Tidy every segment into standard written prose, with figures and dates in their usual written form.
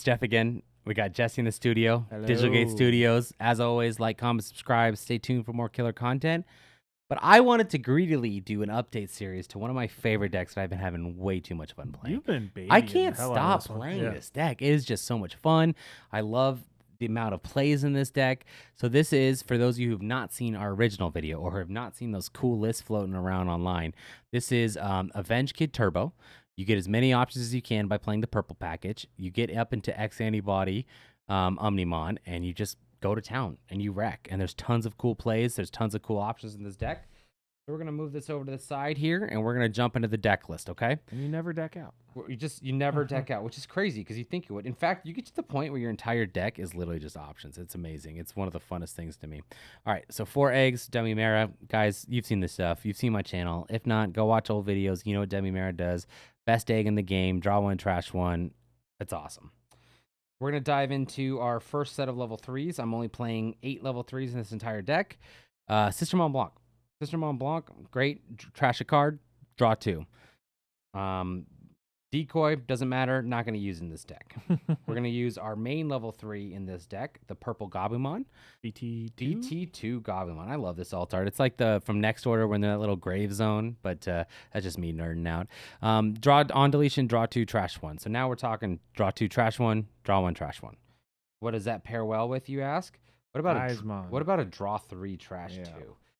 Jeff again. We got Jesse in the studio, Hello. Digital Gate Studios. As always, like, comment, subscribe. Stay tuned for more killer content. But I wanted to greedily do an update series to one of my favorite decks that I've been having way too much fun playing. You've been babying I can't the hell out of stop this one. playing Yeah. this deck. It is just so much fun. I love the amount of plays in this deck. So this is, for those of you who have not seen our original video or have not seen those cool lists floating around online, this is Avengekid Turbo. You get as many options as you can by playing the purple package. You get up into X-Antibody Omnimon, and you just go to town and you wreck. And there's tons of cool plays. There's tons of cool options in this deck. So we're going to move this over to the side here, and we're going to jump into the deck list, okay? And you never deck out. You never deck out, which is crazy because you think you would. In fact, you get to the point where your entire deck is literally just options. It's amazing. It's one of the funnest things to me. All right, so 4 eggs, Demi Mara. Guys, you've seen this stuff. You've seen my channel. If not, go watch old videos. You know what Demi Mara does. Best egg in the game. Draw one, trash one. It's awesome. We're going to dive into our first set of level 3s. I'm only playing 8 level 3s in this entire deck. Sister Mont Blanc. Sister Mont Blanc, great. Trash a card, draw 2. Decoy, doesn't matter. Not going to use in this deck. We're going to use our main level 3 in this deck, the purple Gabumon. DT2 Gabumon. I love this alt art. It's like the from Next Order when they're in that little grave zone, but that's just me nerding out. Draw on deletion, draw 2, trash 1. So now we're talking draw 2, trash 1, draw 1, trash 1. What does that pair well with, you ask? What about a draw 3, trash 2?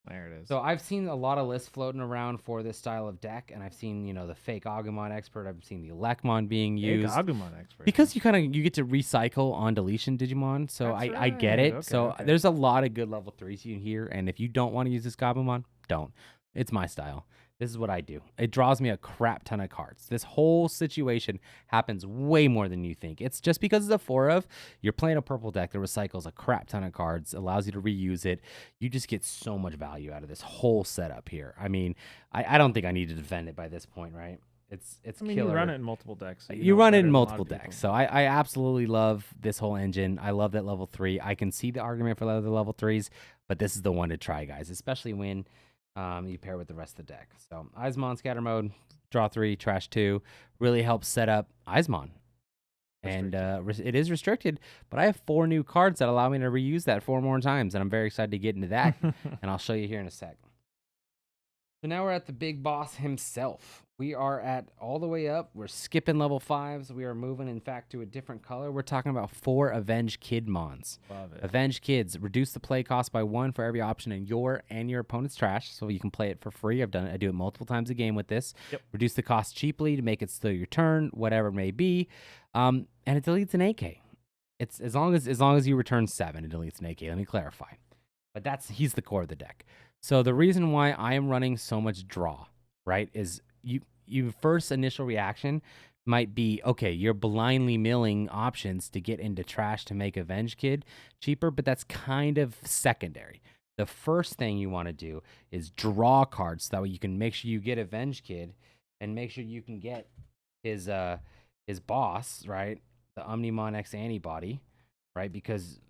There it is. So I've seen a lot of lists floating around for this style of deck, and I've seen, the fake Agumon Expert. I've seen the Elecmon being used. Agumon Expert. Because you get to recycle on deletion Digimon, so I get it. Okay, There's a lot of good level 3s you can hear, and if you don't want to use this Gabumon, don't. It's my style. This is what I do. It draws me a crap ton of cards. This whole situation happens way more than you think. It's just because it's a 4 of, you're playing a purple deck that recycles a crap ton of cards, allows you to reuse it. You just get so much value out of this whole setup here. I mean, I don't think I need to defend it by this point, right? It's killer. You run it in multiple decks. So you run it in multiple decks. So I absolutely love this whole engine. I love that level 3. I can see the argument for the other level 3s, but this is the one to try, guys, especially when you pair with the rest of the deck. So Eismon Scatter Mode, draw 3, trash 2, really helps set up Eismon. And it is restricted, but I have 4 new cards that allow me to reuse that 4 more times, and I'm very excited to get into that, and I'll show you here in a sec. So now we're at the big boss himself. We are at all the way up. We're skipping level 5s. We are moving, in fact, to a different color. We're talking about 4 Avengekidmons. Love it. Avengekids. Reduce the play cost by 1 for every option in your and your opponent's trash, so you can play it for free. I've done it. I do it multiple times a game with this. Yep. Reduce the cost cheaply to make it still your turn, whatever it may be. And it deletes an AK. It's as long as you return 7, it deletes an AK. Let me clarify. But he's the core of the deck. So the reason why I am running so much draw, right, is your first initial reaction might be, okay, you're blindly milling options to get into trash to make Avengekid cheaper, but that's kind of secondary. The first thing you want to do is draw cards so that way you can make sure you get Avengekid and make sure you can get his boss, right, the Omnimon X-Antibody, right, because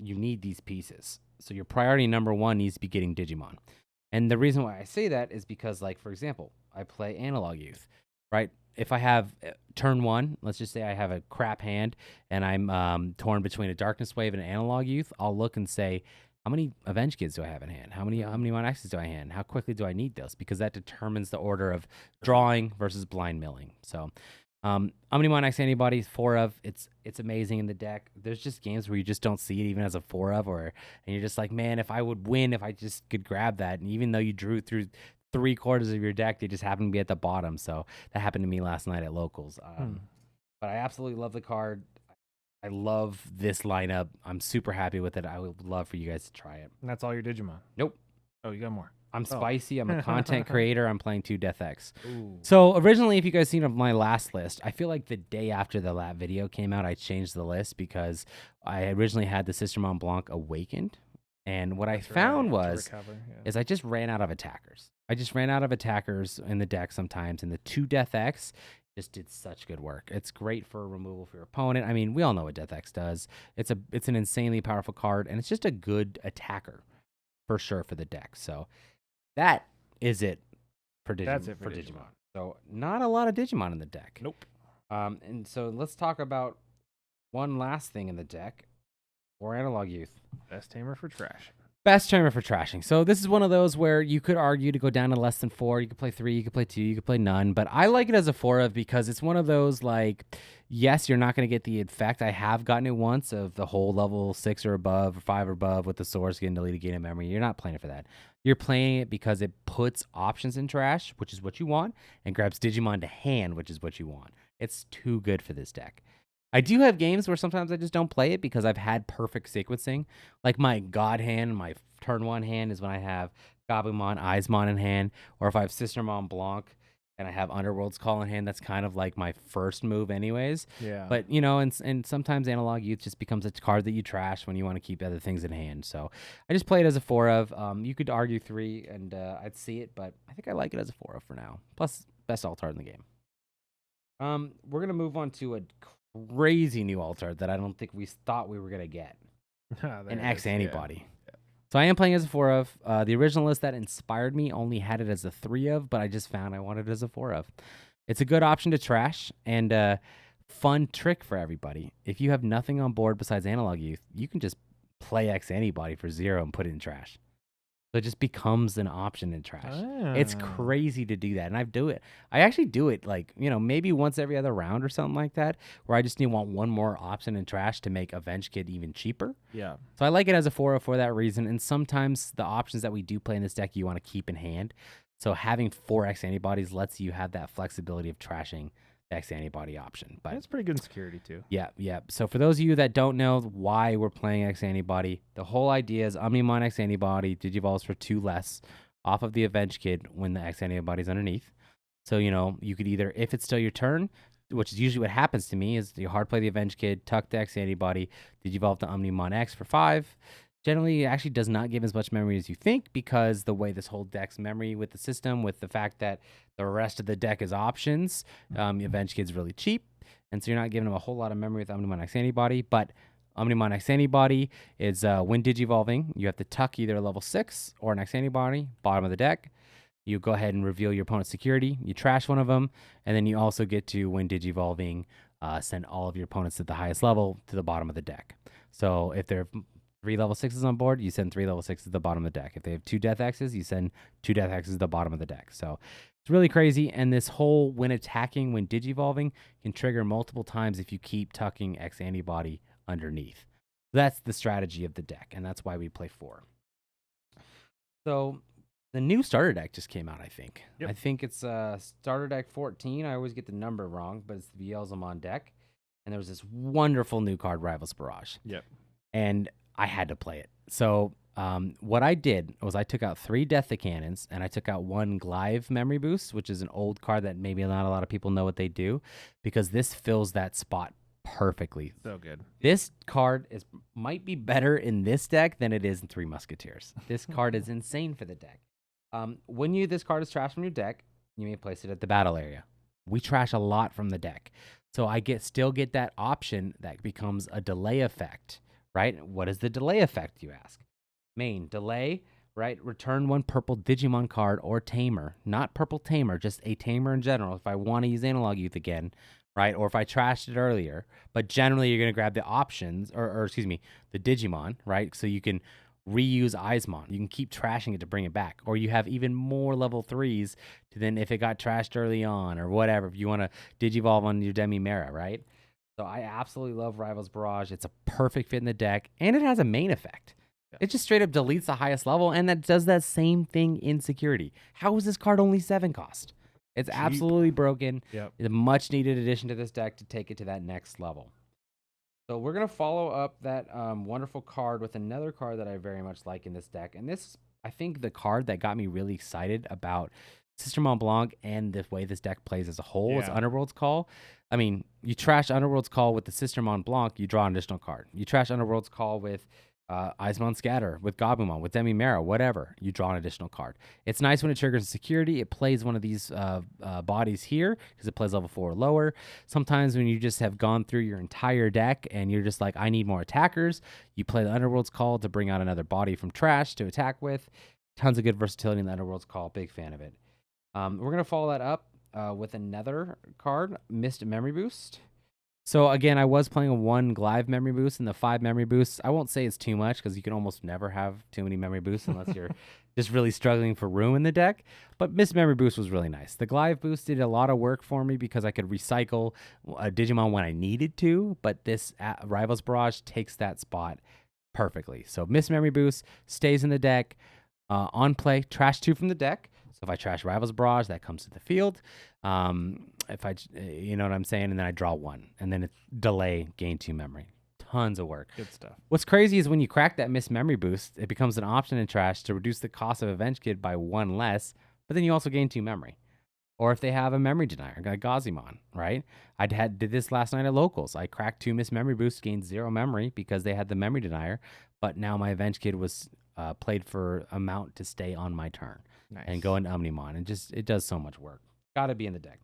you need these pieces. So your priority number 1 needs to be getting Digimon. And the reason why I say that is because, like, for example, I play Analog Youth, right? If I have turn 1, let's just say I have a crap hand and I'm torn between a Darkness Wave and an Analog Youth, I'll look and say, how many Avengekids do I have in hand? How many Omnimon X's do I have in hand? How quickly do I need those? Because that determines the order of drawing versus blind milling. So Omnimon X-Antibody, 4 of, it's amazing in the deck. There's just games where you just don't see it even as a 4 of, and you're just like, man, if I would win, if I just could grab that. And even though you drew through 3/4 of your deck, they just happen to be at the bottom. So that happened to me last night at locals. But I absolutely love the card. I love this lineup. I'm super happy with it. I would love for you guys to try it. And that's all your Digimon? Nope. Oh, you got more. I'm spicy. I'm a content creator. I'm playing 2 Death X. Ooh. So originally, if you guys seen my last list, I feel like the day after the lab video came out, I changed the list because I originally had the Sister Mont Blanc Awakened. And what I found is I just ran out of attackers. I just ran out of attackers in the deck sometimes, and the 2 Death X just did such good work. It's great for removal for your opponent. I mean, we all know what Death X does. It's an insanely powerful card, and it's just a good attacker for sure for the deck. So that is it for Digimon. That's it for Digimon. So not a lot of Digimon in the deck. Nope. And so let's talk about one last thing in the deck for Analog Youth. Best tamer for trash. Best tamer for trashing. So this is one of those where you could argue to go down to less than 4. You could play 3, you could play 2, you could play none. But I like it as a 4 of because it's one of those like, yes, you're not going to get the effect. I have gotten it once of the whole level 6 or above or 5 or above with the source getting deleted, gain of memory. You're not playing it for that. You're playing it because it puts options in trash, which is what you want, and grabs Digimon to hand, which is what you want. It's too good for this deck. I do have games where sometimes I just don't play it because I've had perfect sequencing. Like my God hand, my turn 1 hand is when I have Gabumon, Eismon in hand, or if I have Sistermon Blanc and I have Underworld's Call in hand, that's kind of like my first move anyways. Yeah. But, you know, and sometimes Analog Youth just becomes a card that you trash when you want to keep other things in hand. So I just play it as a 4 of. You could argue 3 and I'd see it, but I think I like it as a 4 of for now. Plus, best alt art in the game. We're going to move on to a crazy new alt art that I don't think we thought we were going to get. An X-Antibody. Yeah. So I am playing as a 4 of. The original list that inspired me only had it as a 3 of, but I just found I wanted it as a 4 of. It's a good option to trash and fun trick for everybody. If you have nothing on board besides Analog Youth, you can just play X-Antibody for 0 and put it in trash. So it just becomes an option in trash. It's crazy to do that. And I do it. I actually do it like, you know, maybe once every other round or something like that, where I just want one more option in trash to make Avengekid even cheaper. Yeah. So I like it as a 4 for that reason. And sometimes the options that we do play in this deck, you want to keep in hand. So having 4 X-Antibodies lets you have that flexibility of trashing the X-Antibody option. But it's pretty good in security too. Yeah, yeah. So for those of you that don't know why we're playing X-Antibody, the whole idea is Omnimon X-Antibody digivolves for 2 less off of the Avengekid when the X-Antibody's underneath. So, you know, you could either, if it's still your turn, which is usually what happens to me, is you hard play the Avengekid, tuck the X-Antibody, digivolve the Omnimon X for 5. Generally, it actually does not give as much memory as you think because the way this whole deck's memory with the system, with the fact that the rest of the deck is options, Avengekid's really cheap, and so you're not giving them a whole lot of memory with Omnimon X-Antibody, but Omnimon X-Antibody is when digivolving, you have to tuck either a level 6 or an X-Antibody, bottom of the deck. You go ahead and reveal your opponent's security, you trash one of them, and then you also get to, when digivolving, send all of your opponents at the highest level to the bottom of the deck. So if they're 3 level 6s on board, you send 3 level 6s to the bottom of the deck. If they have 2 Death X's, you send 2 Death X's to the bottom of the deck. So it's really crazy. And this whole when attacking, when digivolving, can trigger multiple times if you keep tucking X-Antibody underneath. That's the strategy of the deck, and that's why we play 4. So the new starter deck just came out, I think. Yep. I think it's starter deck 14. I always get the number wrong, but it's the Vielzamon deck. And there was this wonderful new card, Rivals Barrage. Yep. And I had to play it. So what I did was I took out 3 Death Cannons and I took out 1 Glyve Memory Boost, which is an old card that maybe not a lot of people know what they do, because this fills that spot perfectly. So good. This card might be better in this deck than it is in 3 Musketeers. This card is insane for the deck. When this card is trashed from your deck, you may place it at the battle area. We trash a lot from the deck. So I still get that option that becomes a delay effect. Right? What is the delay effect, you ask? Main, delay, right? Return 1 purple Digimon card or Tamer. Not purple Tamer, just a Tamer in general. If I want to use Analog Youth again, right? Or if I trashed it earlier. But generally, you're going to grab the options, or excuse me, the Digimon, right? So you can reuse Eismon. You can keep trashing it to bring it back. Or you have even more level 3s to then, if it got trashed early on or whatever, if you want to digivolve on your Demi-Mera, right? So I absolutely love Rivals Barrage. It's a perfect fit in the deck, and it has a main effect. Yeah. It just straight up deletes the highest level, and that does that same thing in security. How is this card only 7 cost? It's cheap. Absolutely broken. Yep. It's a much-needed addition to this deck to take it to that next level. So we're going to follow up that wonderful card with another card that I very much like in this deck, and this, I think, the card that got me really excited about Sistermon Blanc and the way this deck plays as a whole is Underworld's Call. I mean, you trash Underworld's Call with the Sistermon Blanc, you draw an additional card. You trash Underworld's Call with Eismon Scatter, with Gabumon, with Demi-Mera, whatever, you draw an additional card. It's nice when it triggers a security. It plays one of these bodies here because it plays level 4 or lower. Sometimes when you just have gone through your entire deck and you're just like, I need more attackers, you play the Underworld's Call to bring out another body from trash to attack with. Tons of good versatility in the Underworld's Call. Big fan of it. We're going to follow that up with another card, Missed Memory Boost. So again, I was playing a 1 Glive memory boost and the 5 memory boosts. I won't say it's too much because you can almost never have too many memory boosts unless you're just really struggling for room in the deck. But Miss Memory Boost was really nice. The Glive boost did a lot of work for me because I could recycle a Digimon when I needed to, but this Rivals Barrage takes that spot perfectly. So Miss Memory Boost stays in the deck. On play, trash 2 from the deck. So if I trash Rivals Barrage, that comes to the field. If I, you know what I'm saying, and then I draw 1, and then it's delay, gain 2 memory. Tons of work. Good stuff. What's crazy is when you crack that Miss Memory Boost, it becomes an option in trash to reduce the cost of Avengekid by 1 less, but then you also gain 2 memory. Or if they have a memory denier, like Gazimon, right? Did this last night at locals. I cracked 2 Miss Memory Boosts, gained 0 memory because they had the memory denier, but now my Avengekid was played for amount to stay on my turn. Nice. And go into Omnimon. And just, it does so much work. Got to be in the deck.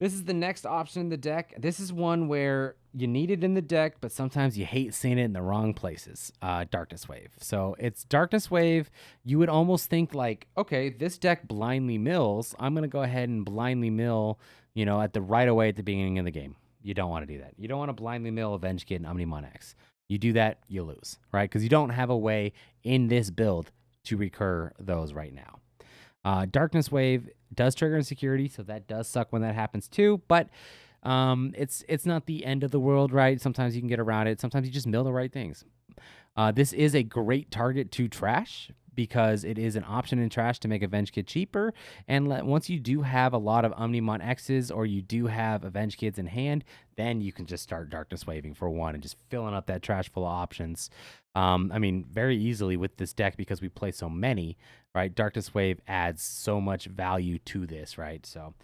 This is the next option in the deck. This is one where you need it in the deck, but sometimes you hate seeing it in the wrong places. Darkness Wave. So it's Darkness Wave. You would almost think like, okay, this deck blindly mills. I'm going to go ahead and blindly mill, at the right away at the beginning of the game. You don't want to do that. You don't want to blindly mill Avengekid and Omnimon X. You do that, you lose, right? Because you don't have a way in this build to recur those right now. Darkness Wave does trigger insecurity, so that does suck when that happens too. But it's not the end of the world, right? Sometimes you can get around it. Sometimes you just mill the right things. This is a great target to trash because it is an option in trash to make Avengekid cheaper. And once you do have a lot of Omnimon X's or you do have Avengekids in hand, then you can just start Darkness Waving for 1 and just filling up that trash full of options. Very easily with this deck because we play so many, right? Darkness Wave adds so much value to this, right? So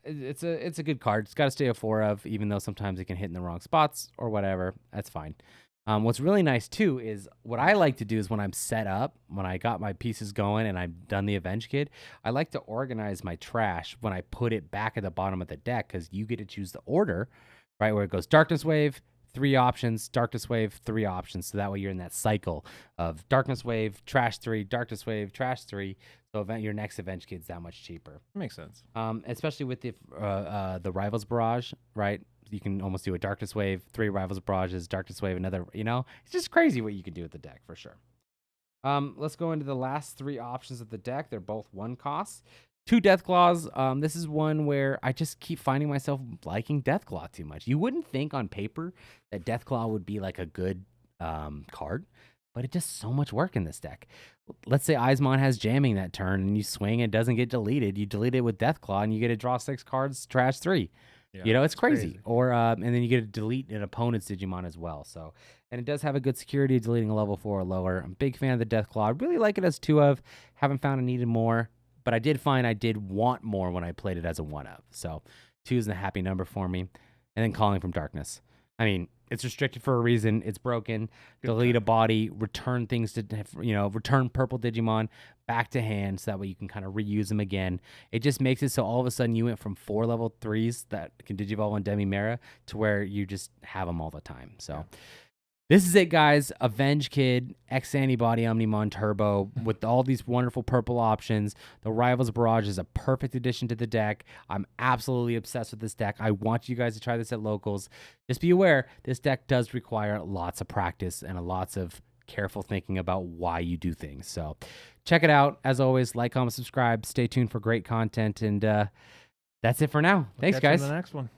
it's a good card. It's got to stay a 4 of, even though sometimes it can hit in the wrong spots or whatever. That's fine. What's really nice too is what I like to do is when I'm set up, when I got my pieces going and I've done the Avengekid, I like to organize my trash when I put it back at the bottom of the deck because you get to choose the order, right? Where it goes Darkness Wave, 3 options, Darkness Wave, 3 options. So that way you're in that cycle of Darkness Wave, trash 3, Darkness Wave, trash 3. So your next Avengekid's that much cheaper. Makes sense. Especially with the Rivals Barrage, right? You can almost do a Darkness Wave, 3 Rivals Barrages, Darkness Wave, another, It's just crazy what you can do with the deck, for sure. Let's go into the last 3 options of the deck. They're both 1 costs. 2 Deathclaws. This is one where I just keep finding myself liking Deathclaw too much. You wouldn't think on paper that Deathclaw would be like a good card, but it does so much work in this deck. Let's say Eismon has jamming that turn and you swing and it doesn't get deleted. You delete it with Deathclaw and you get to draw 6 cards, trash 3. Yeah, it's crazy. Or and then you get to delete an opponent's Digimon as well. So, and it does have a good security deleting a level 4 or lower. I'm a big fan of the Deathclaw. I really like it as 2 of. Haven't found I needed more, but I did find I did want more when I played it as a 1 of. So 2 is the happy number for me. And then Calling from Darkness. It's restricted for a reason. It's broken. Delete a body, return things to, return purple Digimon back to hand so that way you can kind of reuse them again. It just makes it so all of a sudden you went from 4 level 3s that can Digivolve on Demimera to where you just have them all the time. So this is it, guys. Avengekid, X-Antibody Omnimon Turbo with all these wonderful purple options. The Rivals Barrage is a perfect addition to the deck. I'm absolutely obsessed with this deck. I want you guys to try this at locals. Just be aware, this deck does require lots of practice and lots of careful thinking about why you do things. So check it out. As always, like, comment, subscribe. Stay tuned for great content. And that's it for now. Thanks, guys. In the next one.